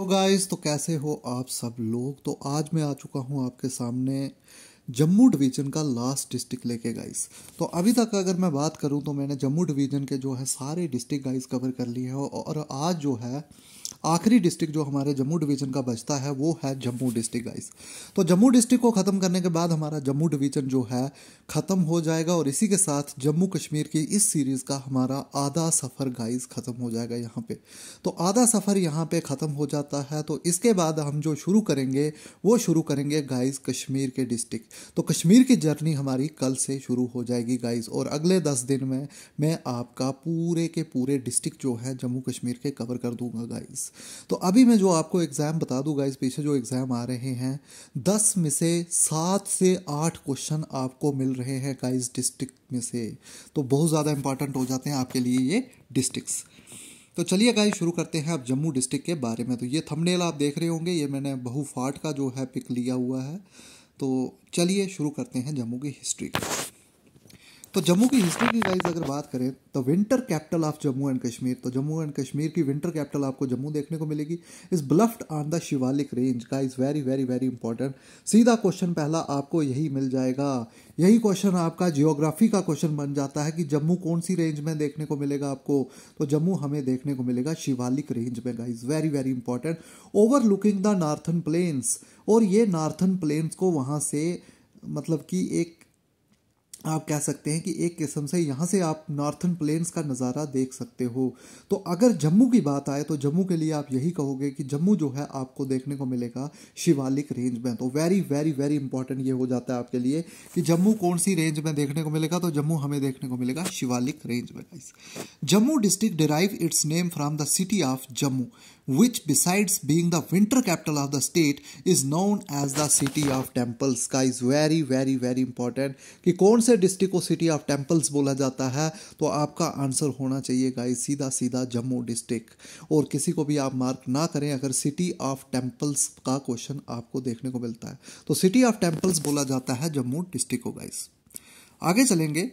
तो गाइस, तो कैसे हो आप सब लोग। तो आज मैं आ चुका हूँ आपके सामने जम्मू डिवीजन का लास्ट डिस्ट्रिक्ट लेके गाइस। तो अभी तक अगर मैं बात करूँ तो मैंने जम्मू डिवीजन के जो है सारे डिस्ट्रिक्ट गाइस कवर कर लिए हैं, और आज जो है आखिरी डिस्ट्रिक्ट जो हमारे जम्मू डिवीजन का बचता है वो है जम्मू डिस्ट्रिक्ट गाइस। तो जम्मू डिस्ट्रिक्ट को ख़त्म करने के बाद हमारा जम्मू डिवीजन जो है ख़त्म हो जाएगा, और इसी के साथ जम्मू कश्मीर की इस सीरीज़ का हमारा आधा सफ़र गाइस ख़त्म हो जाएगा यहाँ पे। तो आधा सफ़र यहाँ पे ख़त्म हो जाता है। तो इसके बाद हम जो शुरू करेंगे वो शुरू करेंगे गाइस कश्मीर के डिस्ट्रिक्ट। तो कश्मीर की जर्नी हमारी कल से शुरू हो जाएगी गाइस, और अगले 10 दिन में मैं आपका पूरे के पूरे डिस्ट्रिक्ट जो है जम्मू कश्मीर के कवर कर दूंगा गाइस। तो अभी मैं जो आपको एग्ज़ाम बता दूं गाइस, पीछे जो एग्ज़ाम आ रहे हैं 10 में से 7 से 8 क्वेश्चन आपको मिल रहे हैं गाइस डिस्ट्रिक्ट में से। तो बहुत ज़्यादा इंपॉर्टेंट हो जाते हैं आपके लिए ये डिस्ट्रिक्ट्स। तो चलिए गाइस शुरू करते हैं अब जम्मू डिस्ट्रिक्ट के बारे में। तो ये थंबनेल आप देख रहे होंगे, ये मैंने बहुफाट का जो है पिक लिया हुआ है। तो चलिए शुरू करते हैं जम्मू की हिस्ट्री। तो जम्मू की हिस्ट्री की गाइस अगर बात करें तो winter capital of Jammu and Kashmir. तो जम्मू एंड कश्मीर की विंटर कैपिटल आपको जम्मू देखने को मिलेगी। Is bluffed on the Shivalik range guys, very very very important. सीधा क्वेश्चन पहला आपको यही मिल जाएगा। यही क्वेश्चन आपका जियोग्राफी का क्वेश्चन बन जाता है कि जम्मू कौन सी रेंज में देखने को मिलेगा आपको। तो जम्मू हमें देखने को मिलेगा शिवालिक रेंज में guys, very very important. Overlooking the northern plains, और ये नार्थन प्लेन्स को वहाँ से मतलब कि एक आप कह सकते हैं कि एक किस्म से यहाँ से आप नॉर्थन प्लेन्स का नज़ारा देख सकते हो। तो अगर जम्मू की बात आए तो जम्मू के लिए आप यही कहोगे कि जम्मू जो है आपको देखने को मिलेगा शिवालिक रेंज में। तो वेरी वेरी वेरी इंपॉर्टेंट ये हो जाता है आपके लिए कि जम्मू कौन सी रेंज में देखने को मिलेगा। तो जम्मू हमें देखने को मिलेगा शिवालिक रेंज में guys. Jammu district derive it's name from the city of Jammu, which besides being the winter capital of the state is known as the city of temples guys, very very very important कि कौन से district को city of temples बोला जाता है। तो आपका answer होना चाहिए गाइस सीधा सीधा जम्मू डिस्ट्रिक्ट, और किसी को भी आप मार्क ना करें अगर सिटी ऑफ टेम्पल्स का क्वेश्चन आपको देखने को मिलता है। तो सिटी ऑफ टेम्पल्स बोला जाता है जम्मू डिस्ट्रिक्ट को गाइस। आगे चलेंगे।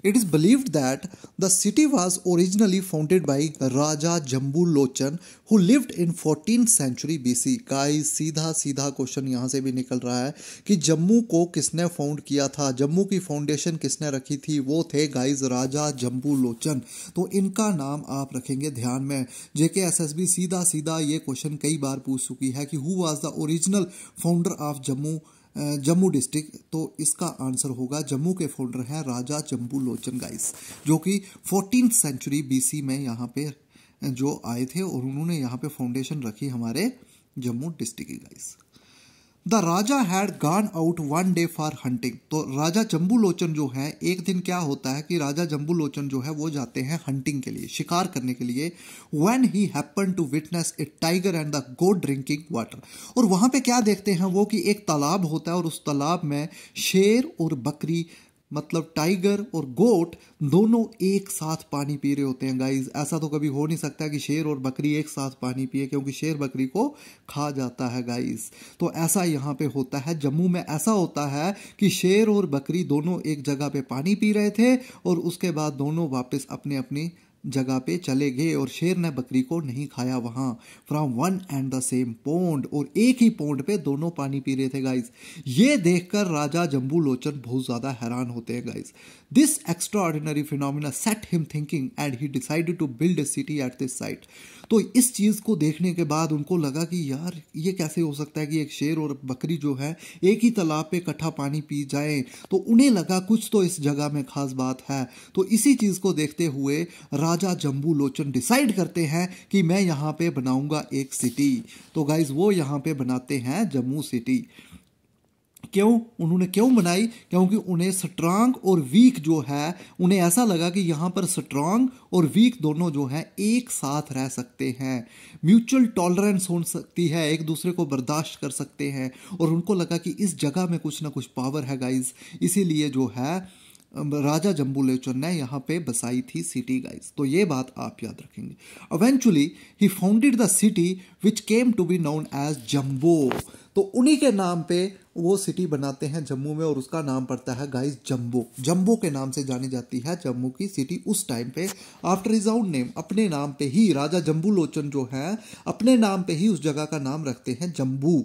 It is believed that the city was originally founded by Raja Jambu Lochan, who lived in 14th century BC. Guys सीधा सीधा क्वेश्चन यहाँ से भी निकल रहा है कि जम्मू को किसने फाउंड किया था, जम्मू की फाउंडेशन किसने रखी थी। वो थे गाइस राजा जम्बू लोचन। तो इनका नाम आप रखेंगे ध्यान में। जेके एसएसबी सीधा सीधा ये क्वेश्चन कई बार पूछ चुकी है कि who was the original founder of Jammu district. तो इसका आंसर होगा जम्मू के फाउंडर हैं राजा जम्बू लोचन गाइस, जो कि 14th सेंचुरी बीसी में यहाँ पे जो आए थे, और उन्होंने यहाँ पे फाउंडेशन रखी हमारे जम्मू डिस्ट्रिक्ट की guys. The Raja had gone out one day for hunting. तो राजा जम्बू लोचन जो है, एक दिन क्या होता है कि राजा जम्बू लोचन जो है वो जाते हैं हंटिंग के लिए, शिकार करने के लिए। When he happen to witness a tiger and the goat drinking water. और वहां पे क्या देखते हैं वो कि एक तालाब होता है, और उस तालाब में शेर और बकरी मतलब टाइगर और गोट दोनों एक साथ पानी पी रहे होते हैं गाइस। ऐसा तो कभी हो नहीं सकता कि शेर और बकरी एक साथ पानी पिए, क्योंकि शेर बकरी को खा जाता है गाइस। तो ऐसा यहाँ पे होता है जम्मू में। ऐसा होता है कि शेर और बकरी दोनों एक जगह पे पानी पी रहे थे, और उसके बाद दोनों वापस अपने अपनी जगह पे चले गए, और शेर ने बकरी को नहीं खाया वहां। From one and the same pond, और एक ही पोंड पे दोनों पानी पी रहे थे गाइस। ये देखकर राजा जम्बू लोचन बहुत ज्यादा हैरान होते हैं guys. This extraordinary phenomena set him thinking and he decided to build a city at this site. तो इस चीज को देखने के बाद उनको लगा कि यार ये कैसे हो सकता है कि एक शेर और बकरी जो है एक ही तालाब पे इकट्ठा पानी पी जाए। तो उन्हें लगा कुछ तो इस जगह में खास बात है। तो इसी चीज को देखते हुए राजा जम्बू लोचन डिसाइड करते हैं कि मैं यहाँ पे बनाऊंगा एक सिटी। तो गाइज वो यहाँ पे बनाते हैं जम्मू सिटी। उन्होंने क्यों बनाई? क्योंकि उन्हें स्ट्रांग और वीक जो है, उन्हें ऐसा लगा कि यहाँ पर स्ट्रांग और वीक दोनों जो है एक साथ रह सकते हैं, म्यूचुअल टॉलरेंस हो सकती है, एक दूसरे को बर्दाश्त कर सकते हैं। और उनको लगा कि इस जगह में कुछ ना कुछ पावर है गाइज, इसीलिए जो है राजा जम्बूलोचन ने यहाँ पे बसाई थी सिटी गाइस, तो ये बात आप याद रखेंगे। Eventually he founded the city which came to be known as Jambu, तो उन्हीं के नाम पे वो सिटी बनाते हैं जम्मू में और उसका नाम पड़ता है गाइस जम्बू। जम्बू के नाम से जानी जाती है जम्मू की सिटी उस टाइम पे, आफ्टर हिज ओन नेम, अपने नाम पे ही राजा जम्बूलोचन जो है अपने नाम पे ही उस जगह का नाम रखते हैं Jambu.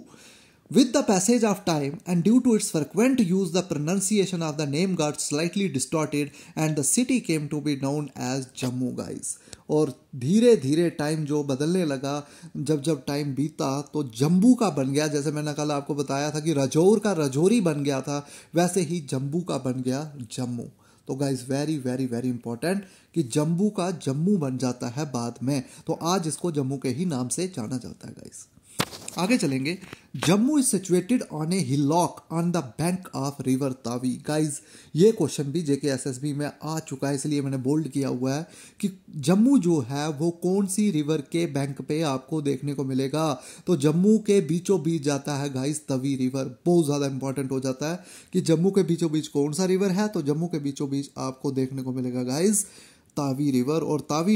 With the passage of time and due to its frequent use, the pronunciation of the name got slightly distorted and the city came to be known as Jammu guys। और धीरे धीरे टाइम जो बदलने लगा, जब जब टाइम बीता तो जम्बू का बन गया, जैसे मैंने कल आपको बताया था कि राजौर का राजौरी बन गया था, वैसे ही जम्बू का बन गया जम्मू। तो guys very very very important कि जम्बू का जम्मू बन जाता है बाद में, तो आज इसको जम्मू के ही नाम से जाना जाता है गाइज। आगे चलेंगे। Jammu is situated on A hillock on the bank of river Tawi. Guys ये क्वेश्चन भी JKSSB में आ चुका है, इसलिए मैंने बोल्ड किया हुआ है कि जम्मू जो है वो कौन सी रिवर के बैंक पे आपको देखने को मिलेगा। तो जम्मू के बीचों बीच जाता है गाइज तवी रिवर। बहुत ज़्यादा इंपॉर्टेंट हो जाता है कि जम्मू के बीचों बीच कौन सा रिवर है, तो जम्मू के बीचों बीच आपको देखने को मिलेगा गाइज तावी रिवर। और तावी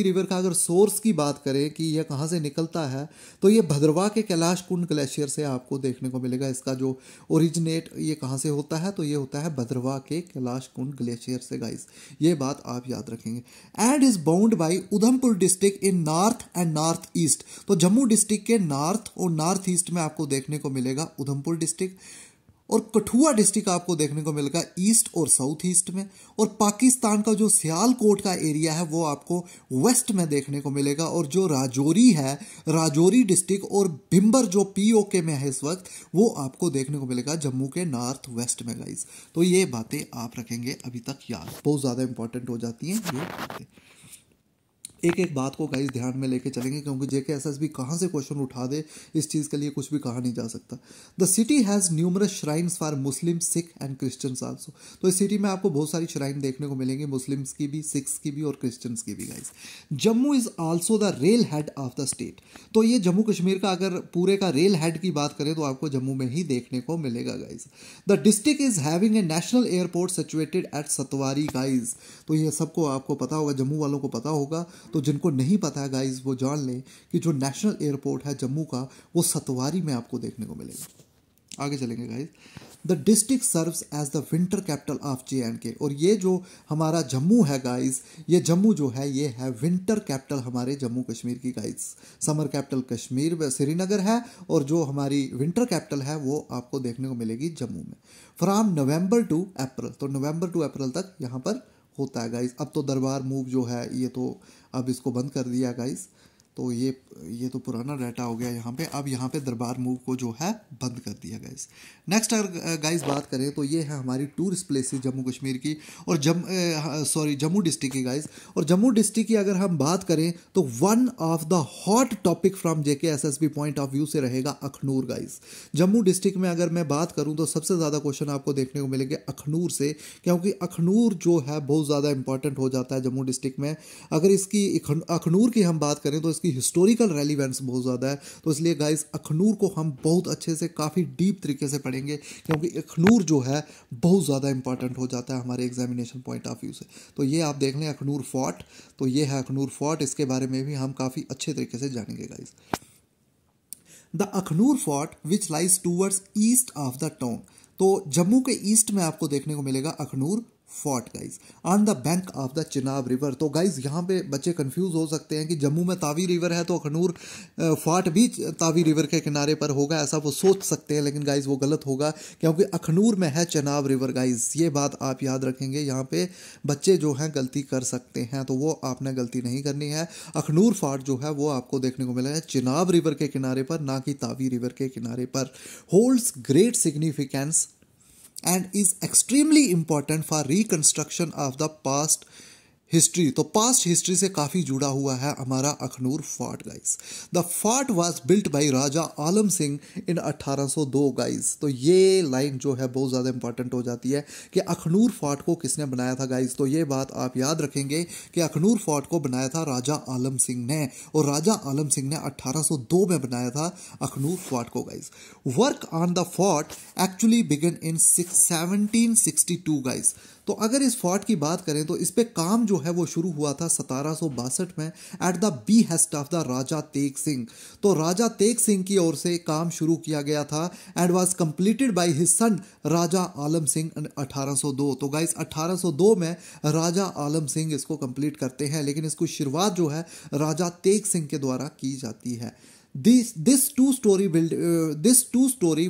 रिवर का अगर सोर्स की बात करें कि यह कहाँ से निकलता है, तो ये भद्रवाह के कैलाश कुंड ग्लेशियर से आपको देखने को मिलेगा। इसका जो ओरिजिनेट ये कहाँ से होता है, तो ये होता है भद्रवाह के कैलाश कुंड ग्लेशियर से गाइस, ये बात आप याद रखेंगे। And is bound by Udhampur district in north and north east. तो जम्मू डिस्ट्रिक्ट के नॉर्थ और नॉर्थ ईस्ट में आपको देखने को मिलेगा उधमपुर डिस्ट्रिक्ट, और कठुआ डिस्ट्रिक्ट आपको देखने को मिलेगा ईस्ट और साउथ ईस्ट में, और पाकिस्तान का जो सियालकोट का एरिया है वो आपको वेस्ट में देखने को मिलेगा, और जो राजौरी है, राजौरी डिस्ट्रिक्ट और भिंबर जो POK में है इस वक्त, वो आपको देखने को मिलेगा जम्मू के नॉर्थ वेस्ट में गाइस। तो ये बातें आप रखेंगे अभी तक याद, बहुत ज़्यादा इंपॉर्टेंट हो जाती हैं ये बातें। एक एक बात को गाइस ध्यान में लेके चलेंगे, क्योंकि JKSSB कहाँ से क्वेश्चन उठा दे इस चीज़ के लिए कुछ भी कहा नहीं जा सकता। The city has numerous shrines for Muslim, Sikh and Christians also. तो इस सिटी में आपको बहुत सारी श्राइन देखने को मिलेंगी, मुस्लिम्स की भी, सिख्स की भी और क्रिश्चियंस की भी guys. Jammu is also the rail head of the state. तो ये जम्मू कश्मीर का अगर पूरे का रेल हेड की बात करें तो आपको जम्मू में ही देखने को मिलेगा guys. The district is having a national airport situated at Satwari guys. तो ये सबको आपको पता होगा, जम्मू वालों को पता होगा, तो जिनको नहीं पता है गाइस वो जान लें कि जो नेशनल एयरपोर्ट है जम्मू का वो सतवारी में आपको देखने को मिलेगा। आगे चलेंगे guys. The district serves as the winter capital of JNK। और ये जो हमारा जम्मू है गाइस, ये जम्मू जो है ये है विंटर कैपिटल हमारे जम्मू कश्मीर की guys. Summer capital Kashmir Srinagar है, और जो हमारी विंटर कैपिटल है वो आपको देखने को मिलेगी जम्मू में। फ्रॉम नवंबर टू अप्रैल, तो नवंबर टू अप्रैल तक यहाँ पर होता है गाइस। अब तो दरबार मूव जो है ये तो अब इसको बंद कर दिया गाइस, तो ये तो पुराना डाटा हो गया यहाँ पे। अब यहाँ पे दरबार मूव को जो है बंद कर दिया गाइस। नेक्स्ट अगर गाइस बात करें तो ये है हमारी टूरिस्ट प्लेसेस जम्मू कश्मीर की, और जम्मू डिस्ट्रिक्ट की गाइस। और जम्मू डिस्ट्रिक्ट की अगर हम बात करें तो one of the hot topic from JKSSB point of view से रहेगा अखनूर गाइस। जम्मू डिस्ट्रिक्ट में अगर मैं बात करूँ तो सबसे ज़्यादा क्वेश्चन आपको देखने को मिलेंगे अखनूर से, क्योंकि अखनूर जो है बहुत ज़्यादा इंपॉर्टेंट हो जाता है जम्मू डिस्ट्रिक्ट में। अगर इसकी अखनूर की हम बात करें तो इसकी हिस्टोरिकल रेलिवेंस बहुत ज़्यादा है, तो इसलिए गाइस अखनूर को हम बहुत अच्छे से काफ़ी डीप तरीके से पढ़ेंगे, क्योंकि अखनूर जो है बहुत ज़्यादा इंपॉर्टेंट हो जाता है हमारे एग्जामिनेशन पॉइंट ऑफ व्यू से। तो ये आप देख लें अखनूर फोर्ट, तो ये है अखनूर फोर्ट, इसके बारे में भी हम काफ़ी अच्छे तरीके से जानेंगे guys. The Akhnoor fort which lies towards east of the town. तो जम्मू के ईस्ट में आपको देखने को मिलेगा Akhnoor fort guys on the bank of the Chenab river. तो गाइज यहाँ पे बच्चे कंफ्यूज हो सकते हैं कि जम्मू में तावी रिवर है तो अखनूर फोर्ट भी तावी रिवर के किनारे पर होगा, ऐसा वो सोच सकते हैं, लेकिन गाइज वो गलत होगा, क्योंकि अखनूर में है चिनाब रिवर गाइज। ये बात आप याद रखेंगे, यहाँ पे बच्चे जो हैं गलती कर सकते हैं, तो वो आपने गलती नहीं करनी है। अखनूर फोर्ट जो है वो आपको देखने को मिला है चिनाब रिवर के किनारे पर, ना कि तावी रिवर के किनारे पर। Holds great significance and is extremely important for reconstruction of the past history, तो पास्ट हिस्ट्री से काफ़ी जुड़ा हुआ है हमारा Akhnoor fort guys. The fort was built bye Raja Alam Singh in 1802 guys. तो ये लाइन जो है बहुत ज़्यादा इंपॉर्टेंट हो जाती है कि अखनूर फोर्ट को किसने बनाया था गाइस। तो ये बात आप याद रखेंगे कि अखनूर फोर्ट को बनाया था राजा आलम सिंह ने, और राजा आलम सिंह ने 1802 में बनाया था अखनूर फोर्ट को guys. Work on the fort actually began in 1762 guys. तो अगर इस फोर्ट की बात करें तो इस पे काम जो है वो शुरू हुआ था 1762 में एट द बीहेस्ट ऑफ द राजा तेग सिंह। तो राजा तेग सिंह की ओर से काम शुरू किया गया था and was completed by his son Raja Alam Singh 1802। तो गाइस 1802 में राजा आलम सिंह इसको कंप्लीट करते हैं, लेकिन इसको शुरुआत जो है राजा तेग सिंह के द्वारा की जाती है। This two-story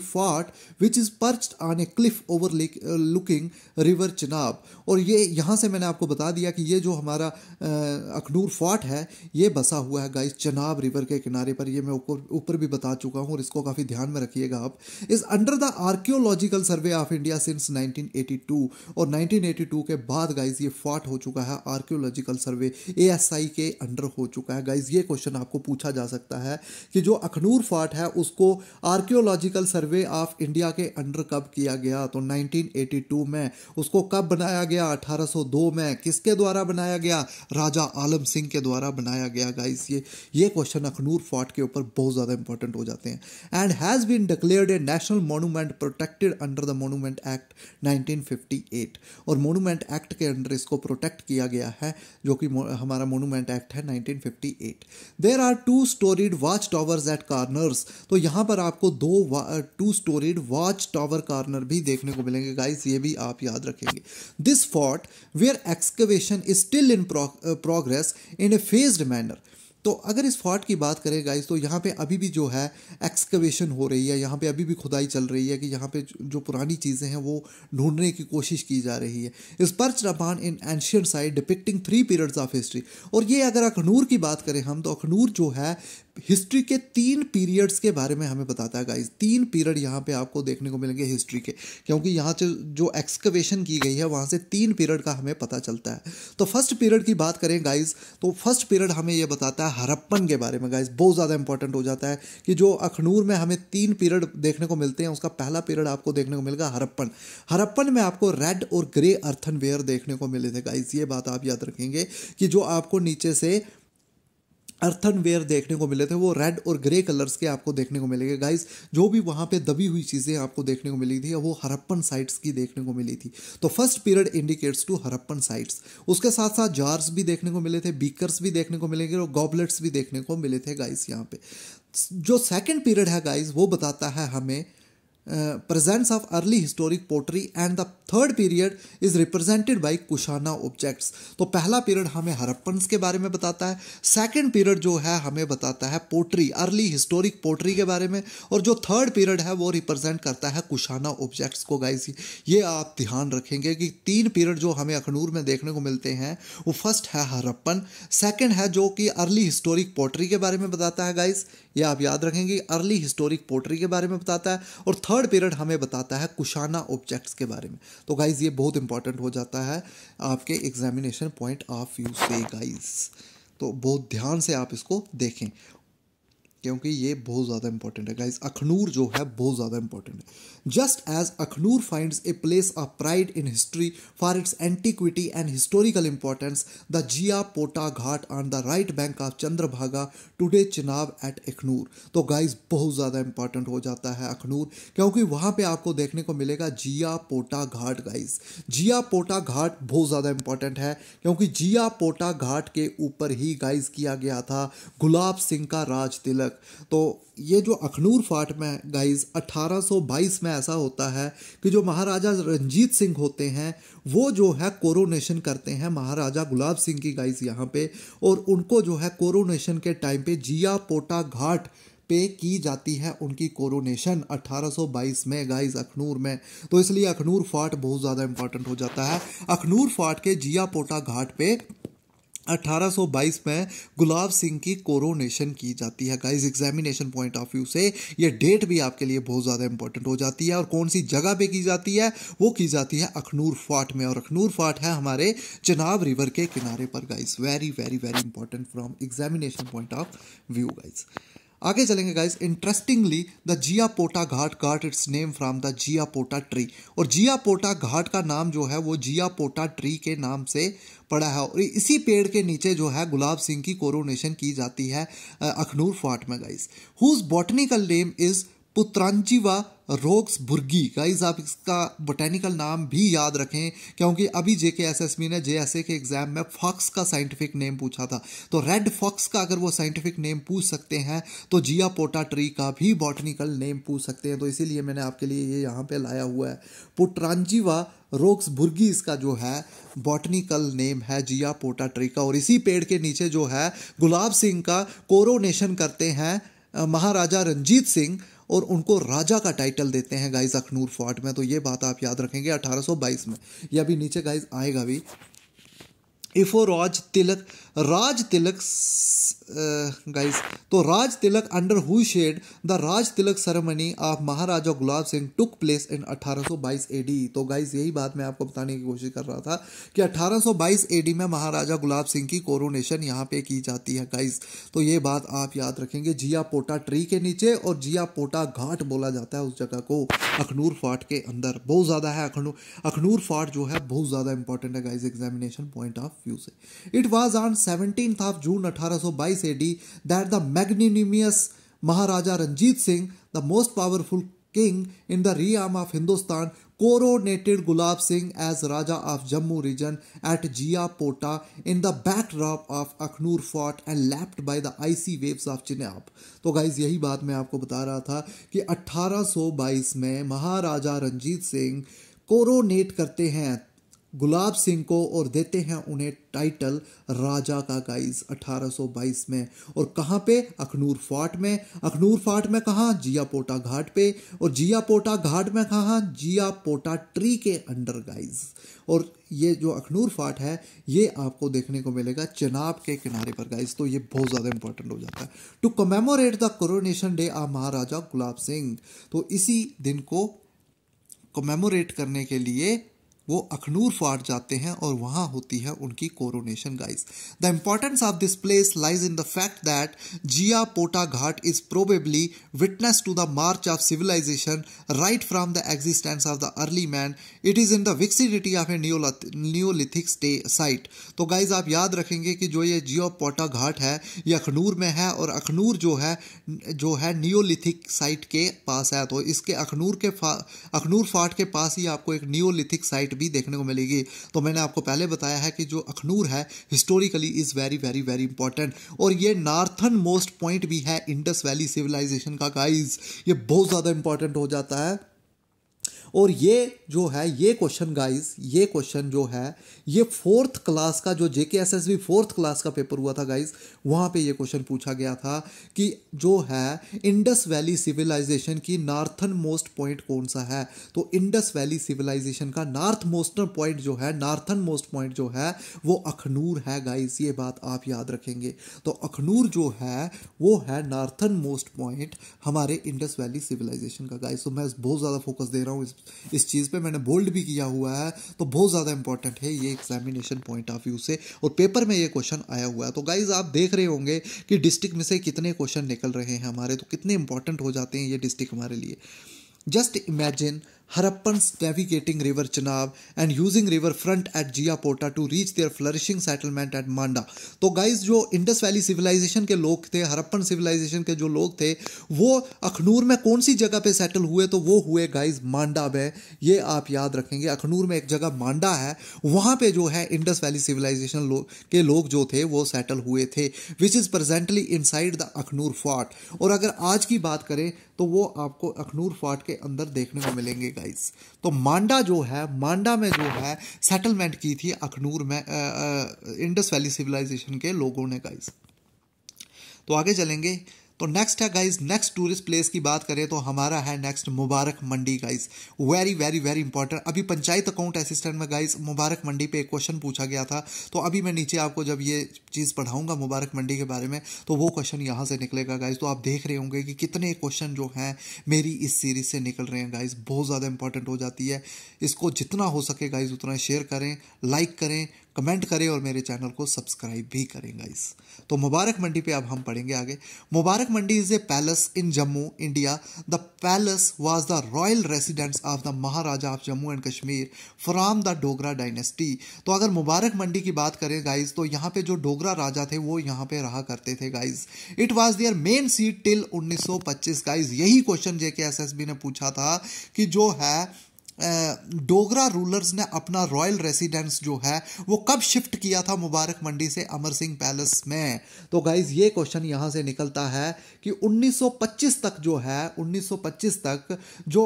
fort which is perched on a cliff overlooking river Chenab. और ये यहाँ से मैंने आपको बता दिया कि ये जो हमारा अखनूर फोर्ट है ये बसा हुआ है गाइस चिनाब रिवर के किनारे पर। ये मैं ऊपर भी बता चुका हूँ और इसको काफ़ी ध्यान में रखिएगा आप। Is under the archaeological survey of India since 1982। और 1982 के बाद गाइस ये फोर्ट हो चुका है आर्कियोलॉजिकल सर्वे ASI के अंडर हो चुका है गाइस। ये क्वेश्चन आपको पूछा जा सकता है कि जो अखनूर फोर्ट है उसको आर्कियोलॉजिकल सर्वे ऑफ इंडिया के अंडर कब किया गया। तो 1982 में। उसको कब बनाया गया? 1802 में। किसके द्वारा बनाया गया? राजा आलम सिंह के द्वारा बनाया गया गाइस। ये क्वेश्चन अखनूर फोर्ट के ऊपर बहुत ज़्यादा इंपॉर्टेंट हो जाते हैं। And has been declared a national monument protected under the monument act 1958। और मोनूमेंट एक्ट के अंडर इसको प्रोटेक्ट किया गया है, जो कि हमारा मोनूमेंट एक्ट है 1958। There are 2-storied watch towers at corners. तो यहाँ पर आपको 2-storied वॉच टावर कॉर्नर भी देखने को मिलेंगे गाइस, ये भी आप याद रखेंगे। This fort where excavation is still in progress in a phased manner. तो अगर इस फोर्ट की बात करें गाइस तो यहाँ पे अभी भी जो है एक्सकवेशन हो रही है, यहाँ पे अभी भी खुदाई चल रही है कि यहाँ पे जो पुरानी चीज़ें हैं वो ढूंढने की कोशिश की जा रही है। इस perched upon in ancient site depicting 3 periods of history. और ये अगर अखनूर की बात करें हम तो अखनूर जो है हिस्ट्री के 3 पीरियड्स के बारे में हमें बताता है गाइस। 3 पीरियड यहाँ पे आपको देखने को मिलेंगे हिस्ट्री के, क्योंकि यहाँ से जो एक्सकवेशन की गई है वहाँ से 3 पीरियड का हमें पता चलता है। तो फर्स्ट पीरियड की बात करें गाइस तो फर्स्ट पीरियड हमें ये बताता है हड़प्पन के बारे में गाइस। बहुत ज़्यादा इंपॉर्टेंट हो जाता है कि जो अखनूर में हमें 3 पीरियड देखने को मिलते हैं, उसका पहला पीरियड आपको देखने को मिलेगा हड़प्पन। हड़प्पन में आपको रेड और ग्रे अर्थनवेयर देखने को मिले थे गाइस। ये बात आप याद रखेंगे कि जो आपको नीचे से अर्थनवेयर देखने को मिले थे वो रेड और ग्रे कलर्स के आपको देखने को मिलेंगे गाइस। जो भी वहाँ पे दबी हुई चीज़ें आपको देखने को मिली थी वो हड़प्पन साइट्स की देखने को मिली थी। तो first period indicates to Harappan sites. उसके साथ साथ जार्स भी देखने को मिले थे, बीकर्स भी देखने को मिलेंगे और गॉबलेट्स भी देखने को मिले थे गाइस। यहाँ पे जो सेकेंड पीरियड है गाइस वो बताता है हमें presence of early historic pottery and the third period is represented by Kushana objects। तो पहला पीरियड हमें हड़प्पन्स के बारे में बताता है, सेकंड पीरियड जो है हमें बताता है पोट्री अर्ली हिस्टोरिक पोट्री के बारे में, और जो थर्ड पीरियड है वो रिप्रेजेंट करता है कुशाना ऑब्जेक्ट्स को गाइस। ये आप ध्यान रखेंगे कि 3 पीरियड जो हमें अखनूर में देखने को मिलते हैं वो फर्स्ट है हड़प्पन, सेकंड है जो कि अर्ली हिस्टोरिक पोट्री के बारे में बताता है गाइस, ये आप याद रखेंगे अर्ली हिस्टोरिक पोट्री के बारे में बताता है, और थर्ड पीरियड हमें बताता है कुशाना ऑब्जेक्ट्स के बारे में। तो गाइज ये बहुत इंपॉर्टेंट हो जाता है आपके एग्जामिनेशन पॉइंट ऑफ व्यू से गाइज। तो बहुत ध्यान से आप इसको देखें क्योंकि ये बहुत ज़्यादा इंपॉर्टेंट है गाइज। अखनूर जो है बहुत ज़्यादा इंपॉर्टेंट है। Just as Akhnoor finds a place of pride in history for its antiquity and historical importance the Jia Pota Ghat on the right bank of Chandrabhaga today Chenab at Akhnoor. तो गाइज बहुत ज़्यादा इंपॉर्टेंट हो जाता है अखनूर, क्योंकि वहाँ पे आपको देखने को मिलेगा जिया पोटा घाट गाइज। जिया पोटा घाट बहुत ज़्यादा इंपॉर्टेंट है क्योंकि जिया पोटा घाट के ऊपर ही गाइज किया गया था गुलाब सिंह का राज तिलक। तो ये जो अखनूर फोर्ट में गाइज 1822 में ऐसा होता है कि जो महाराजा रंजीत सिंह होते हैं वो जो है कोरोनेशन करते हैं महाराजा गुलाब सिंह की गाइज यहाँ पे, और उनको जो है कोरोनेशन के टाइम पे जिया पोटा घाट पे की जाती है उनकी कोरोनेशन 1822 में गाइज अखनूर में। तो इसलिए अखनूर फोर्ट बहुत ज़्यादा इंपॉर्टेंट हो जाता है। अखनूर फोर्ट के जिया पोटा घाट पे 1822 में गुलाब सिंह की कोरोनेशन की जाती है guys. Examination point of view से ये डेट भी आपके लिए बहुत ज़्यादा इंपॉर्टेंट हो जाती है। और कौन सी जगह पे की जाती है, वो की जाती है अखनूर फोर्ट में। और अखनूर फोर्ट है हमारे चिनाब रिवर के किनारे पर guys. Very very very important from examination point of view guys. आगे चलेंगे guys. Interestingly the Jiyapota Ghat got its name from the Jiyapota tree. और जियापोटा घाट का नाम जो है वो जियापोटा ट्री के नाम से पड़ा है। और इसी पेड़ के नीचे जो है गुलाब सिंह की कोरोनेशन की जाती है अखनूर फोर्ट में guys. Whose botanical name is Putranjiva roxburghii guys. आप इसका बोटेनिकल नाम भी याद रखें, क्योंकि अभी जेकेएसएसबी ने जेएसए के एग्जाम में फॉक्स का साइंटिफिक नेम पूछा था। तो रेड फॉक्स का अगर वो साइंटिफिक नेम पूछ सकते हैं तो जियापोटा ट्री का भी बॉटनिकल नेम पूछ सकते हैं। तो इसीलिए मैंने आपके लिए ये यहाँ पे लाया हुआ है। पुत्रांजीवा रोक्सबुर्गी इसका जो है बॉटनिकल नेम है जियापोटा ट्री का। और इसी पेड़ के नीचे जो है गुलाब सिंह का कोरोनेशन करते हैं महाराजा रंजीत सिंह, और उनको राजा का टाइटल देते हैं गाइस अखनूर फोर्ट में। तो ये बात आप याद रखेंगे 1822 में। ये अभी नीचे गाइस आएगा भी। इफो राज तिलक गाइस, तो Raj Tilak under whose shade the Raj Tilak ceremony of Maharaja Gulab Singh took place in 1822 AD. तो गाइस यही बात मैं आपको बताने की कोशिश कर रहा था कि 1822 एडी में महाराजा गुलाब सिंह की कोरोनेशन यहाँ पे की जाती है गाइस। तो ये बात आप याद रखेंगे। जियापोटा ट्री के नीचे, और जियापोटा घाट बोला जाता है उस जगह को अखनूर फोर्ट के अंदर। बहुत ज़्यादा है अखनूर फोर्ट जो है बहुत ज़्यादा इंपॉर्टेंट है guys examination point of view से। It was on 17th of June 1822 AD that the magnanimous Maharaja Ranjit Singh, the most powerful king in the realm of Hindustan, coronated Gulab Singh as Raja of Jammu region at Jiapota in the backdrop of Akhnoor Fort and lapped by the icy waves of Chenab। तो guys यही बात मैं आपको बता रहा था कि 1822 में महाराजा रंजीत सिंह कोरोनेट करते हैं गुलाब सिंह को और देते हैं उन्हें टाइटल राजा का गाइज 1822 में। और कहाँ पे? अखनूर फोर्ट में। अखनूर फोर्ट में कहाँ? जियापोटा घाट पे। और जियापोटा घाट में कहाँ? जियापोटा ट्री के अंडर गाइज। और ये जो अखनूर फोर्ट है ये आपको देखने को मिलेगा चिनाब के किनारे पर गाइज। तो ये बहुत ज़्यादा इंपॉर्टेंट हो जाता है। To commemorate the coronation day of Maharaja Gulab Singh, तो इसी दिन को कमेमोरेट करने के लिए वो अखनूर फोर्ट जाते हैं और वहां होती है उनकी coronation guys. The importance of this place lies in the fact that Jiyapota Ghat is probably witness to the march of civilisation right from the existence of the early man. It is in the विक्सिडिटी of a neolithic site. तो guys आप याद रखेंगे कि जो ये जियापोटा घाट है ये अखनूर में है, और अखनूर जो है नियोलिथिक साइट के पास है। तो इसके अखनूर फोर्ट के पास ही आपको एक नियोलिथिक साइट भी देखने को मिलेगी। तो मैंने आपको पहले बताया है कि जो अखनूर है historically is very very very important, और ये नॉर्थन मोस्ट पॉइंट भी है इंडस वैली सिविलाइजेशन का गाइज। ये बहुत ज्यादा इंपॉर्टेंट हो जाता है। और ये जो है ये क्वेश्चन गाइज, ये क्वेश्चन जो है ये 4th क्लास का, जो जेकेएसएसबी 4th क्लास का पेपर हुआ था गाइज, वहाँ पे ये क्वेश्चन पूछा गया था कि जो है इंडस वैली सिविलाइजेशन की नॉर्थन मोस्ट पॉइंट कौन सा है। तो इंडस वैली सिविलाइजेशन का नॉर्थन मोस्ट पॉइंट जो है वो अखनूर है गाइज। ये बात आप याद रखेंगे। तो अखनूर जो है वो है नॉर्थन मोस्ट पॉइंट हमारे इंडस वैली सिविलाइजेशन का गाइज। तो मैं बहुत ज़्यादा फोकस दे रहा हूँ इस चीज़ पे, मैंने बोल्ड भी किया हुआ है। तो बहुत ज़्यादा इंपॉर्टेंट है ये एग्जामिनेशन पॉइंट ऑफ व्यू से, और पेपर में ये क्वेश्चन आया हुआ है। तो गाइज आप देख रहे होंगे कि डिस्ट्रिक्ट में से कितने क्वेश्चन निकल रहे हैं हमारे, तो कितने इंपॉर्टेंट हो जाते हैं ये डिस्ट्रिक्ट हमारे लिए। Just imagine Harappans navigating river Chenab and using river front at Jiyaporta to reach their flourishing settlement at Manda। तो गाइज जो इंडस वैली सिविलाइजेशन के लोग थे, हरप्पन सिविलाइजेशन के जो लोग थे, वो अखनूर में कौन सी जगह पे सेटल हुए? तो वो हुए गाइज मांडा में। ये आप याद रखेंगे, अखनूर में एक जगह मांडा है, वहाँ पे जो है इंडस वैली सिविलाइजेशन के लोग जो थे वो सेटल हुए थे, which is presently inside the Akhnoor fort. और अगर आज की बात करें तो वो आपको अखनूर फोर्ट के अंदर देखने को मिलेंगे गाइस। तो मांडा जो है, मांडा में जो है सेटलमेंट की थी अखनूर में इंडस वैली सिविलाइजेशन के लोगों ने गाइस। तो आगे चलेंगे। तो नेक्स्ट है गाइज, नेक्स्ट टूरिस्ट प्लेस की बात करें तो हमारा है next Mubarak Mandi guys. Very very very important. अभी पंचायत अकाउंट असिस्टेंट में गाइज मुबारक मंडी पे एक क्वेश्चन पूछा गया था, तो अभी मैं नीचे आपको जब ये चीज़ पढ़ाऊंगा मुबारक मंडी के बारे में तो वो क्वेश्चन यहाँ से निकलेगा गाइज। तो आप देख रहे होंगे कि कितने क्वेश्चन जो हैं मेरी इस सीरीज से निकल रहे हैं गाइज, बहुत ज़्यादा इंपॉर्टेंट हो जाती है। इसको जितना हो सके गाइज उतना शेयर करें, लाइक करें, कमेंट करें और मेरे चैनल को सब्सक्राइब भी करें गाइस। तो मुबारक मंडी पे अब हम पढ़ेंगे आगे। Mubarak Mandi is a palace in Jammu India. The palace was the royal residence of the Maharaja of Jammu and Kashmir from the Dogra dynasty. तो अगर मुबारक मंडी की बात करें गाइस तो यहाँ पे जो डोगरा राजा थे वो यहाँ पे रहा करते थे guys. It was there main seat till 1925 guys. यही क्वेश्चन JKSSB ने पूछा था कि जो है डोगरा रूलर्स ने अपना रॉयल रेसिडेंस जो है वो कब शिफ्ट किया था मुबारक मंडी से अमर सिंह पैलेस में। तो गाइज ये क्वेश्चन यहां से निकलता है कि 1925 तक जो है 1925 तक जो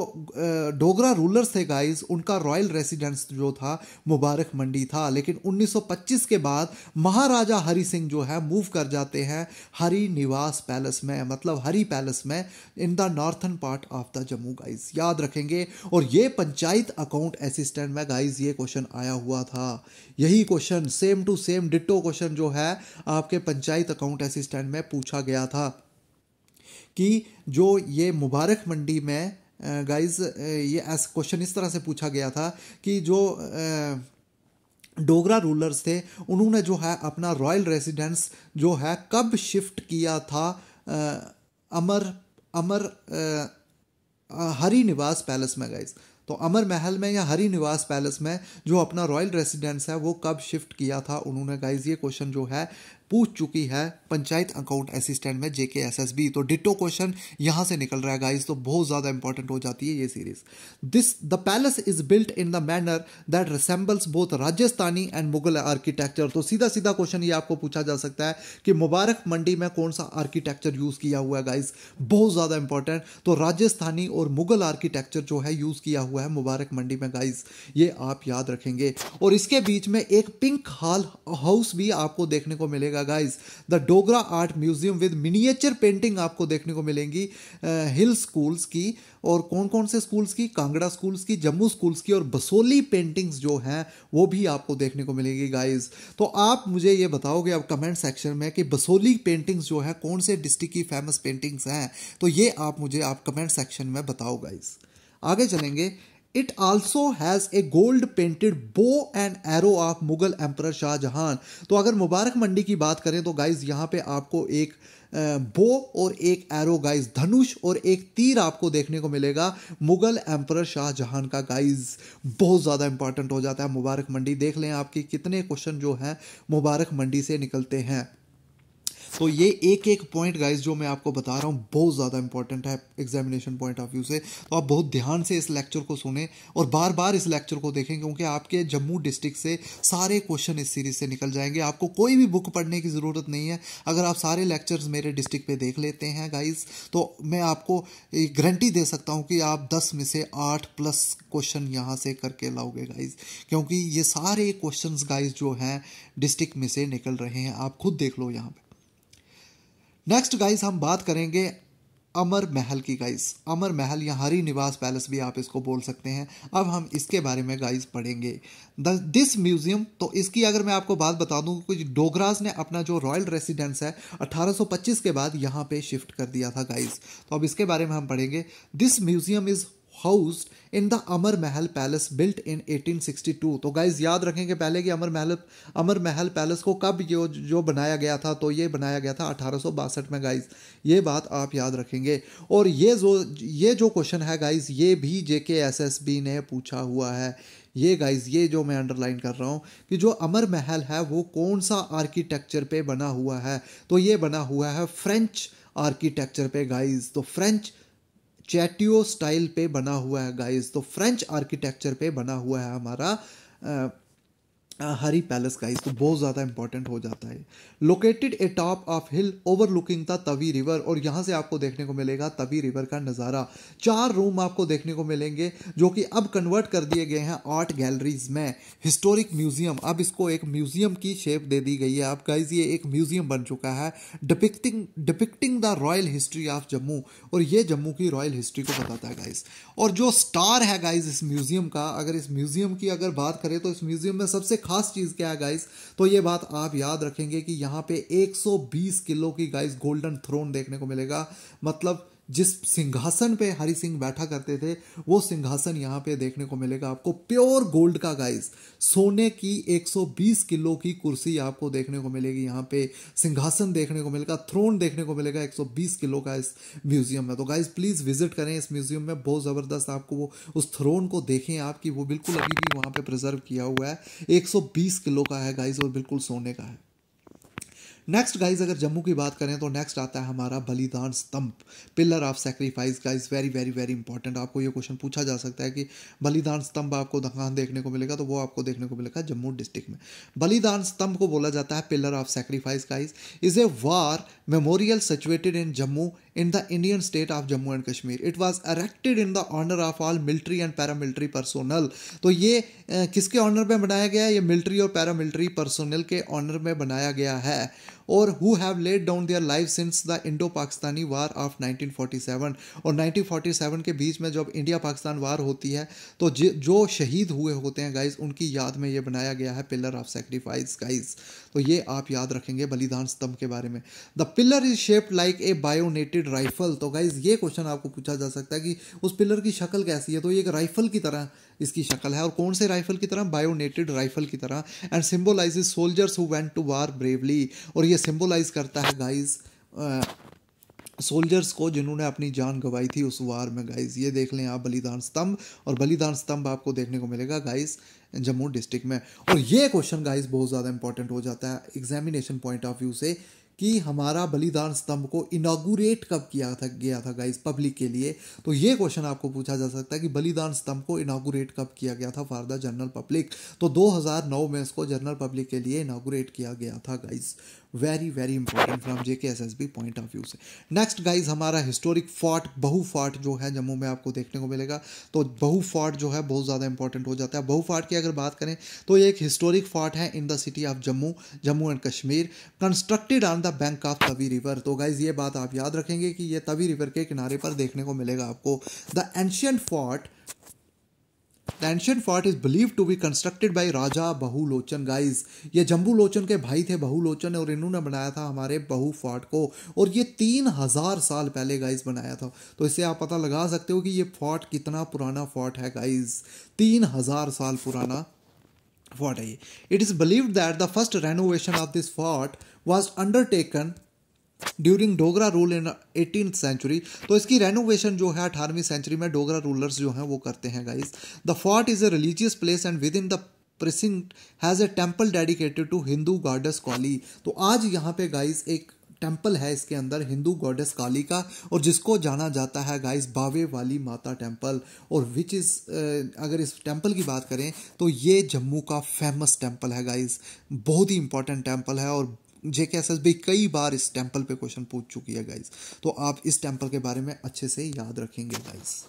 डोगरा रूलर्स थे गाइज उनका रॉयल रेसिडेंस जो था मुबारक मंडी था। लेकिन 1925 के बाद महाराजा हरि सिंह जो है मूव कर जाते हैं हरि निवास पैलेस में, मतलब हरि पैलेस में in the northern part of the Jammu guys, याद रखेंगे। और ये पंचायत अकाउंट असिस्टेंट में गाइस ये क्वेश्चन आया हुआ था। यही question same to same ditto question जो है आपके पंचायत अकाउंट असिस्टेंट में पूछा गया था कि जो ये मुबारक मंडी में गाइस ये क्वेश्चन इस तरह से पूछा गया था कि जो डोगरा रूलर्स थे उन्होंने जो है अपना रॉयल रेसिडेंस जो है कब शिफ्ट किया था हरि निवास पैलेस में गाइस। तो अमर महल में या हरि निवास पैलेस में जो अपना रॉयल रेसिडेंस है वो कब शिफ्ट किया था उन्होंने गाइस। ये क्वेश्चन जो है पूछ चुकी है पंचायत अकाउंट असिस्टेंट में JKSSB। तो डिटो क्वेश्चन यहां से निकल रहा है गाइस, तो बहुत ज्यादा इंपॉर्टेंट हो जाती है ये series. The palace is built in the manner that resembles both Rajasthani and Mughal architecture. तो सीधा सीधा क्वेश्चन ये आपको पूछा जा सकता है कि मुबारक मंडी में कौन सा आर्किटेक्चर यूज किया हुआ है गाइस, बहुत ज्यादा इंपॉर्टेंट। तो राजस्थानी और मुगल आर्किटेक्चर जो है यूज किया हुआ है मुबारक मंडी में गाइस, ये आप याद रखेंगे। और इसके बीच में एक पिंक हॉल हाउस भी आपको देखने को मिलेगा guys. The Dogra art museum with miniature painting आपको देखने को मिलेंगी हिल स्कूल्स की। और कौन कौन से स्कूल्स की? कांगड़ा स्कूल्स की, जम्मू स्कूल्स की और बसोली पेंटिंग्स जो हैं वो भी आपको देखने को मिलेगी गाइस। तो आप मुझे ये बताओगे अब कमेंट सेक्शन में कि बसोली पेंटिंग्स जो है कौन से डिस्ट्रिक्ट की फेमस पेंटिंग्स हैं, तो ये आप मुझे कमेंट सेक्शन में बताओ गाइस। आगे चलेंगे। It also has a gold painted bow and arrow of Mughal emperor Shah Jahan. तो अगर मुबारक मंडी की बात करें तो गाइज यहाँ पे आपको एक बो और एक एरो गाइज, धनुष और एक तीर आपको देखने को मिलेगा मुगल एम्परर शाहजहां का गाइज। बहुत ज़्यादा इंपॉर्टेंट हो जाता है मुबारक मंडी। देख लें आपकी कितने क्वेश्चन जो हैं मुबारक मंडी से निकलते हैं। तो ये एक एक पॉइंट गाइस जो मैं आपको बता रहा हूँ बहुत ज़्यादा इंपॉर्टेंट है एग्जामिनेशन पॉइंट ऑफ व्यू से। तो आप बहुत ध्यान से इस लेक्चर को सुने और बार बार इस लेक्चर को देखें, क्योंकि आपके जम्मू डिस्ट्रिक्ट से सारे क्वेश्चन इस सीरीज से निकल जाएंगे। आपको कोई भी बुक पढ़ने की ज़रूरत नहीं है। अगर आप सारे लेक्चर्स मेरे डिस्ट्रिक्ट पे देख लेते हैं गाइस तो मैं आपको गारंटी दे सकता हूँ कि आप 10 में से 8+ क्वेश्चन यहाँ से करके लाओगे गाइस, क्योंकि ये सारे क्वेश्चन गाइस जो हैं डिस्ट्रिक्ट में से निकल रहे हैं। आप खुद देख लो यहाँ पे। नेक्स्ट गाइस हम बात करेंगे अमर महल की गाइस। अमर महल या हरि निवास पैलेस भी आप इसको बोल सकते हैं। अब हम इसके बारे में गाइस पढ़ेंगे। दिस म्यूजियम, तो इसकी अगर मैं आपको बात बता दूं, कुछ डोगरास ने अपना जो रॉयल रेसिडेंस है 1825 के बाद यहाँ पे शिफ्ट कर दिया था गाइस। तो अब इसके बारे में हम पढ़ेंगे। This museum is housed in the Amar Mahal palace built in 1862। तो गाइज याद रखेंगे पहले कि अमर महल पैलेस को कब जो बनाया गया था, तो ये बनाया गया था 1862 में गाइज। ये बात आप याद रखेंगे। और ये जो क्वेश्चन है गाइज ये भी JKSSB ने पूछा हुआ है। ये गाइज ये जो मैं अंडरलाइन कर रहा हूँ कि जो अमर महल है वो कौन सा आर्किटेक्चर पे बना हुआ है, तो ये बना हुआ है फ्रेंच आर्किटेक्चर पे गाइज। तो फ्रेंच चैटियो स्टाइल पे बना हुआ है गाइस। तो फ्रेंच आर्किटेक्चर पे बना हुआ है हमारा हरी पैलेस गाइस, तो बहुत ज़्यादा इंपॉर्टेंट हो जाता है। Located A top of hill overlooking the Tawi river, और यहाँ से आपको देखने को मिलेगा तवी रिवर का नज़ारा। 4 रूम आपको देखने को मिलेंगे जो कि अब कन्वर्ट कर दिए गए हैं आर्ट गैलरीज में। हिस्टोरिक म्यूजियम, अब इसको एक म्यूजियम की शेप दे दी गई है। अब गाइस ये एक म्यूजियम बन चुका है depicting the royal history of Jammu, और ये जम्मू की रॉयल हिस्ट्री को बताता है गाइस। और जो स्टार है गाइस इस म्यूजियम का, अगर इस म्यूजियम की अगर बात करें तो इस म्यूजियम में सबसे खास चीज क्या है गाइस, तो ये बात आप याद रखेंगे कि यहाँ पे 120 किलो की गाइस गोल्डन थ्रोन देखने को मिलेगा। मतलब जिस सिंहासन पे हरि सिंह बैठा करते थे वो सिंहासन यहाँ पे देखने को मिलेगा आपको, प्योर गोल्ड का गाइस। सोने की 120 किलो की कुर्सी आपको देखने को मिलेगी यहाँ पे, सिंहासन देखने को मिलेगा, थ्रोन देखने को मिलेगा 120 किलो का इस म्यूजियम में। तो गाइस प्लीज विजिट करें इस म्यूजियम में, बहुत जबरदस्त आपको वो उस थ्रोन को देखें आप कि वो बिल्कुल अभी भी वहां पे प्रिजर्व किया हुआ है। 120 किलो का है गाइस और बिल्कुल सोने का है। नेक्स्ट गाइज अगर जम्मू की बात करें तो नेक्स्ट आता है हमारा बलिदान स्तंभ, pillar of sacrifice guys. Very very very important, आपको ये क्वेश्चन पूछा जा सकता है कि बलिदान स्तंभ आपको कहाँ देखने को मिलेगा, तो वो आपको देखने को मिलेगा जम्मू डिस्ट्रिक्ट में। बलिदान स्तंभ को बोला जाता है pillar of sacrifice guys, is a war memorial situated in Jammu in the Indian state of Jammu and Kashmir. It was erected in the honor of all military and paramilitary personnel. तो ये किसके ऑनर में बनाया गया है? ये military और paramilitary personnel के ऑनर में बनाया गया है। और who have laid down their life since the Indo Pakistani war of 1947, और 1947 के बीच में जब इंडिया पाकिस्तान वार होती है तो जो शहीद हुए होते हैं गाइज उनकी याद में ये बनाया गया है पिलर ऑफ सेक्रीफाइस गाइज। तो ये आप याद रखेंगे बलिदान स्तंभ के बारे में। The pillar is shaped like a bayoneted rifle, तो गाइज ये क्वेश्चन आपको पूछा जा सकता है कि उस पिलर की शक्ल कैसी है, तो ये एक राइफल की तरह इसकी शक्ल है। और कौन से राइफल की तरह? बायोनेटेड राइफल की तरह। And symbolizes soldiers who went to war bravely, और ये सिंबलाइज करता है गाइज सोल्जर्स को जिन्होंने अपनी जान गंवाई थी उस वार में गाइज। ये देख लें आप बलिदान स्तंभ, और बलिदान स्तंभ आपको देखने को मिलेगा गाइज जम्मू डिस्ट्रिक्ट में। और ये क्वेश्चन गाइज बहुत ज़्यादा इंपॉर्टेंट हो जाता है एग्जामिनेशन पॉइंट ऑफ व्यू से कि हमारा बलिदान स्तंभ को इनागुरेट कब गया था गाइस पब्लिक के लिए। तो ये क्वेश्चन आपको पूछा जा सकता है कि बलिदान स्तंभ को इनागुरेट कब किया गया था फॉर द जनरल पब्लिक, तो 2009 में इसको जनरल पब्लिक के लिए इनागुरेट किया गया था guys. Very very important from JKSSB point of view से। नेक्स्ट गाइज हमारा हिस्टोरिक फोर्ट बहु फोर्ट जो है जम्मू में आपको देखने को मिलेगा। तो बहु फोर्ट जो है बहुत ज़्यादा इंपॉर्टेंट हो जाता है। बहु फोर्ट की अगर बात करें तो ये एक हिस्टोरिक फोर्ट है in the city of Jammu and Kashmir, constructed on the bank of Tawi river. तो गाइज ये बात आप याद रखेंगे कि ये तवी रिवर के किनारे पर देखने को मिलेगा आपको। The ancient fort is believe to be constructed by Raja Bahulochan guys. ये जम्बूलोचन के भाई थे बहुलोचन, और इन्होंने बनाया था हमारे बहु फोर्ट को, और ये 3000 साल पहले गाइज बनाया था। तो इससे आप पता लगा सकते हो कि ये फोर्ट कितना पुराना फोर्ट है गाइज, 3000 साल पुराना फोर्ट है ये। It is believed that the first renovation of this fort was undertaken during Dogra rule in 18th century. तो इसकी रेनोवेशन जो है 18वीं सेंचुरी में डोगरा रूलर्स जो हैं वो करते हैं guys. The fort is a religious place and within the precinct has a temple dedicated to Hindu goddess Kali. तो आज यहाँ पे गाइस एक टेम्पल है इसके अंदर हिंदू गॉडेस काली का, और जिसको जाना जाता है गाइस बावे वाली माता टेम्पल। और विच इज़ अगर इस टेम्पल की बात करें तो ये जम्मू का फेमस टेम्पल है गाइस, बहुत ही इंपॉर्टेंट टेम्पल है, और JKSSB कई बार इस टेम्पल पे क्वेश्चन पूछ चुकी है गाइस। तो आप इस टेम्पल के बारे में अच्छे से याद रखेंगे गाइस।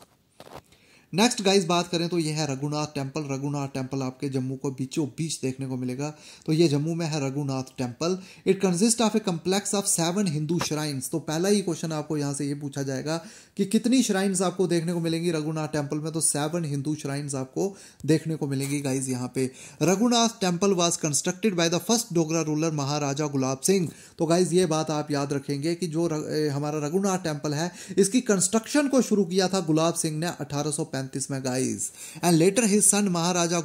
नेक्स्ट गाइस बात करें तो ये है रघुनाथ टेम्पल। रघुनाथ टेम्पल आपके जम्मू को बीचों बीच देखने को मिलेगा। तो ये जम्मू में है Raghunath temple. It consist of A complex of 7 Hindu shrines. तो पहला ही क्वेश्चन आपको यहाँ से ये पूछा जाएगा कि कितनी श्राइन्स आपको देखने को मिलेंगी रघुनाथ टेम्पल में, तो 7 हिंदू श्राइन्स आपको देखने को मिलेंगी गाइज यहाँ पे। Raghunath temple was constructed by the first Dogra ruler Maharaja Gulab Singh. तो गाइज ये बात आप याद रखेंगे कि जो हमारा रघुनाथ टेम्पल है इसकी कंस्ट्रक्शन को शुरू किया था गुलाब सिंह ने 1835 में guys, and later his son Maharaja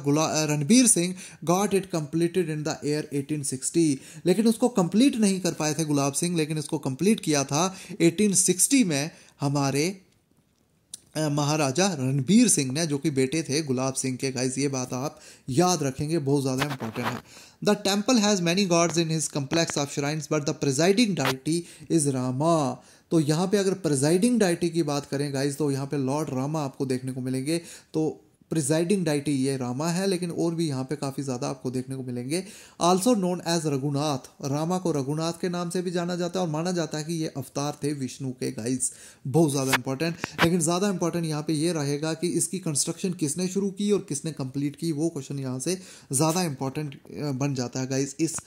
Ranbir Singh got it completed in the year 1860। लेकिन उसको कंप्लीट नहीं कर पाए थे गुलाब सिंह, लेकिन इसको कंप्लीट किया था 1860 में हमारे महाराजा रणबीर सिंह ने, जो कि बेटे थे गुलाब सिंह के गाइज। ये बात आप याद रखेंगे, बहुत ज़्यादा इंपॉर्टेंट है। The temple has many gods in his complex of shrines but the presiding deity is Rama. तो यहाँ पे अगर प्रिजाइडिंग डाइटी की बात करें गाइज तो यहाँ पे लॉर्ड रामा आपको देखने को मिलेंगे। तो प्रिजाइडिंग डाइटी ये रामा है, लेकिन और भी यहाँ पे काफ़ी ज़्यादा आपको देखने को मिलेंगे। Also known as Raghunath, Rama को रघुनाथ के नाम से भी जाना जाता है और माना जाता है कि ये अवतार थे विष्णु के गाइस। बहुत ज़्यादा इंपॉर्टेंट, लेकिन ज़्यादा इंपॉर्टेंट यहाँ पे ये रहेगा कि इसकी कंस्ट्रक्शन किसने शुरू की और किसने कंप्लीट की, वो क्वेश्चन यहाँ से ज़्यादा इंपॉर्टेंट बन जाता है गाइस इस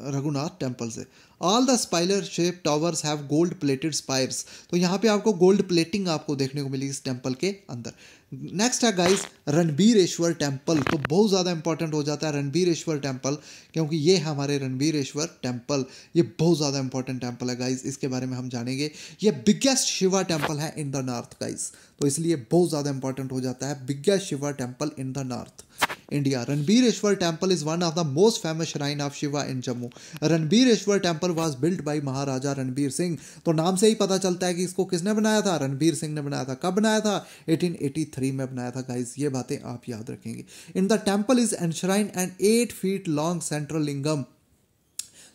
रघुनाथ टेम्पल से। All the spoiler shape towers have gold plated spires, तो यहाँ पे आपको गोल्ड प्लेटिंग आपको देखने को मिली इस टेम्पल के अंदर। नेक्स्ट है गाइस रणबीरेश्वर टेम्पल, तो बहुत ज़्यादा इंपॉर्टेंट हो जाता है रणबीरेश्वर टेम्पल, क्योंकि ये है हमारे रणबीरेश्वर टेम्पल, ये बहुत ज़्यादा इंपॉर्टेंट टेम्पल है गाइस, इसके बारे में हम जानेंगे। ये बिगेस्ट शिवा टेम्पल है इन द नॉर्थ गाइस, तो इसलिए बहुत ज़्यादा इंपॉर्टेंट हो जाता है biggest Shiva temple in the north India. Ranbireshwar temple is one of the most famous shrine of Shiva in Jammu. Ranbireshwar temple was built by Maharaja Ranbir Singh, तो नाम से ही पता चलता है कि इसको किसने बनाया था, रणबीर सिंह ने बनाया था। कब बनाया था, 1883 में बनाया था गाइस, ये बातें आप याद रखेंगे। In the temple is enshrined and 8 feet long central lingam,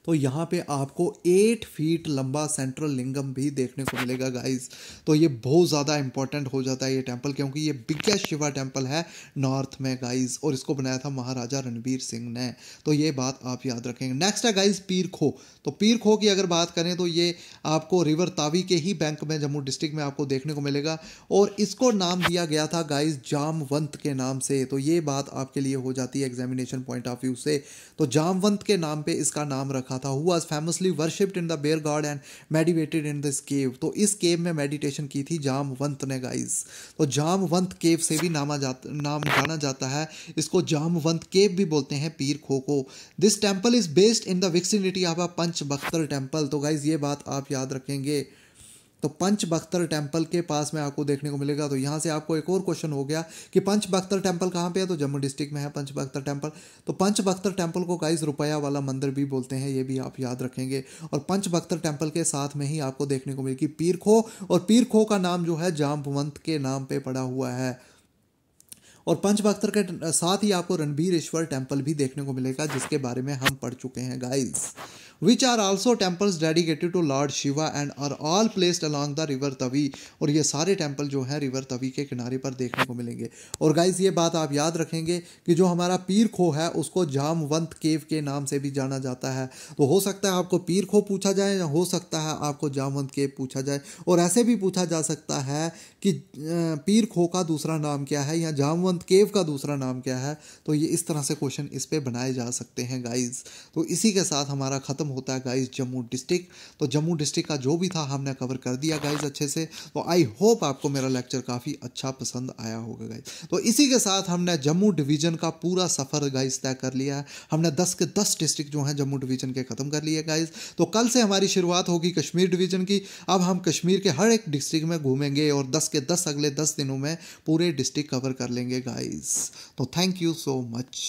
तो यहाँ पे आपको 8 फीट लंबा सेंट्रल लिंगम भी देखने को मिलेगा गाइस, तो ये बहुत ज़्यादा इंपॉर्टेंट हो जाता है ये टेम्पल, क्योंकि ये बिगेस्ट शिवा टेम्पल है नॉर्थ में गाइस, और इसको बनाया था महाराजा रणबीर सिंह ने, तो ये बात आप याद रखेंगे। नेक्स्ट है गाइस पीर खो, तो पीर खो की अगर बात करें तो ये आपको रिवर तावी के ही बैंक में जम्मू डिस्ट्रिक्ट में आपको देखने को मिलेगा, और इसको नाम दिया गया था गाइस जामवंत के नाम से, तो ये बात आपके लिए हो जाती है एग्जामिनेशन पॉइंट ऑफ व्यू से। तो जामवंत के नाम पे इसका नाम रखा था। Who was famously worshipped in the bear god and meditated in this cave, तो इस केव में मेडिटेशन की थी जामवंत ने गाइस, तो जामवंत केव से भी नाम जाना जाता है, इसको जामवंत केव भी बोलते हैं पीर खो को। This temple is based in the vicinity of a Panchbakhtar temple, तो गाइस ये बात आप याद रखेंगे, तो पंचबख्तर टेम्पल के पास में आपको देखने को मिलेगा। तो यहाँ से आपको एक और क्वेश्चन हो गया कि पंचबख्तर टेम्पल कहाँ पे है, तो जम्मू डिस्ट्रिक्ट में है पंचबख्तर टेम्पल। तो पंचबख्तर टेम्पल को गाइस रुपया वाला मंदिर भी बोलते हैं, ये भी आप याद रखेंगे। और पंचबख्तर टेम्पल के साथ में ही आपको देखने को मिलेगी पीर खो, और पीर खो का नाम जो है जामवंत के नाम पे पड़ा हुआ है। और पंचबख्तर के साथ ही आपको रणबीरेश्वर टेम्पल भी देखने को मिलेगा, जिसके बारे में हम पढ़ चुके हैं guys. Which are also temples dedicated to lord Shiva and are all placed along the river Tawi, और ये सारे टेम्पल जो हैं रिवर तवी के किनारे पर देखने को मिलेंगे। और गाइस ये बात आप याद रखेंगे कि जो हमारा पीर खो है उसको जामवंत केव के नाम से भी जाना जाता है, तो हो सकता है आपको पीर खो पूछा जाए, या हो सकता है आपको जामवंत केव पूछा जाए, और ऐसे भी पूछा जा सकता है कि पीर खो का दूसरा नाम क्या है या जामवंत केव का दूसरा नाम क्या है, तो ये इस तरह से क्वेश्चन इस पे बनाए जा सकते हैं गाइस। तो इसी के साथ हमारा खत्म होता है गाइस जम्मू डिस्ट्रिक्ट, तो जम्मू डिस्ट्रिक्ट का जो भी था हमने कवर कर दिया गाइस अच्छे से। तो आई होप आपको मेरा लेक्चर काफ़ी अच्छा पसंद आया होगा गाइस। तो इसी के साथ हमने जम्मू डिवीज़न का पूरा सफ़र गाइस तय कर लिया है, हमने 10 के 10 डिस्ट्रिक्ट जो हैं जम्मू डिवीज़न के ख़त्म कर लिए गाइस। तो कल से हमारी शुरुआत होगी कश्मीर डिवीज़न की, अब हम कश्मीर के हर एक डिस्ट्रिक्ट में घूमेंगे और 10 के 10 अगले 10 दिनों में पूरे डिस्ट्रिक्ट कवर कर लेंगे गाइस। तो थैंक यू सो मच।